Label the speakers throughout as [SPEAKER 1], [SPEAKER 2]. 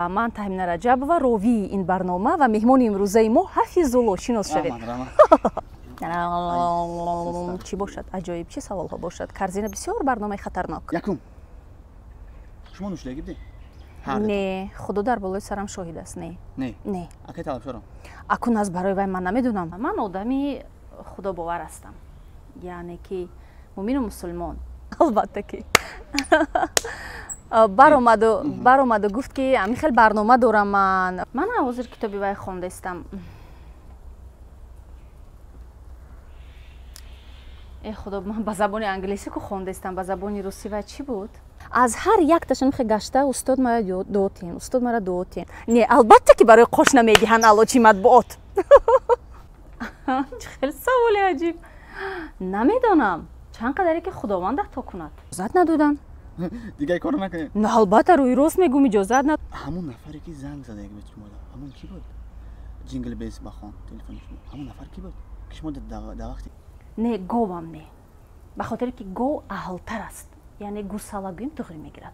[SPEAKER 1] من تهمینه رجبова ровии این برنامه و مهمان امروزه ما حفیظالله شناس شوید. چی باشد؟ عجایب چه سوال ها باشد؟ کرزینه بسیار برنامه خطرناک.
[SPEAKER 2] یکم شما نوشیدگی بده؟
[SPEAKER 1] نه، خدا در بالای سرم شاهد است. نه.
[SPEAKER 2] اکی طلب شدم.
[SPEAKER 1] اکنون از برای وی من نمیدونم. من آدمی خدا باور هستم. یعنی که مؤمن و مسلمان. البته که برآمد و گفت که همین خیلی برنامه دارم. من حاضر کتابی وی خوانده استم. ای خدا، من به زبان انگلیسی که خوانده استم، به زبان روسی و چی بود؟ از هر یک تاشون که گشته استاد مرا دوتین. نه، البته که برای قش نمیدهن علاجی مطبوعات. خیلی سوال عجیب. نمیدونم چند قدری که خداوند عطا کند. اجازت ندادن.
[SPEAKER 2] دیگه کارو نکنید.
[SPEAKER 1] نه، البته روی راست میگم اجازت ندادن.
[SPEAKER 2] همون نفری که زنگ زده یک متر مالا، همون کی بود؟ جینگل بیس بخوان تلفنش. همون نفر کی بود؟ که شما در وقتی
[SPEAKER 1] نه، گوام نه. به خاطر که گو اهلتر است. یعنی گوسالا گویم توغری میگیرد.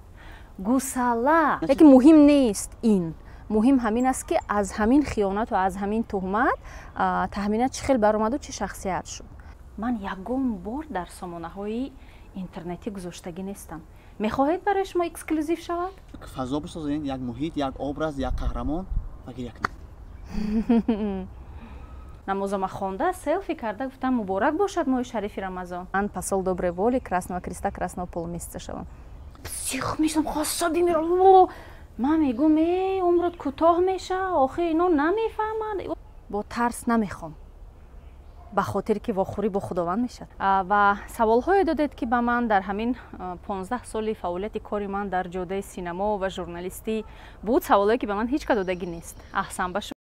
[SPEAKER 1] گوسالا لیکن مهم نیست. این مهم همین است که از همین خیانت و از همین تهمت تهمینه چه خیلی برآمد و چه شخصیت شد. من یگان بار در سامانه های اینترنتی گذاشتگی نیستم. میخواهید برای شما اکسکلوزیو شود؟
[SPEAKER 2] فضا بسازین، یک محیط، یک образ، یک قهرمان و یک
[SPEAKER 1] намозома хонда селфи карда гуфтам муборак бошад моҳи шарифи рамазон. Ман посол доброй воли Красного Креста Красного полумесяца шавам. Псих мешам, хоса бимирам. Ман мегум умрот кӯтоҳ меша, охир ино намефаҳмад. Бо тарс намехом. ба хотире ки вохӯрӣ бо худованд мешад. Ва саволҳое додед ки ба ман дар ҳамин 15 соли фаъолияти кори ман дар ҷодаи синемо ва журналистӣ буд. Саволҳое ки ба ман ҳеҷ ка додагӣ нест. Аҳсан ба шумо.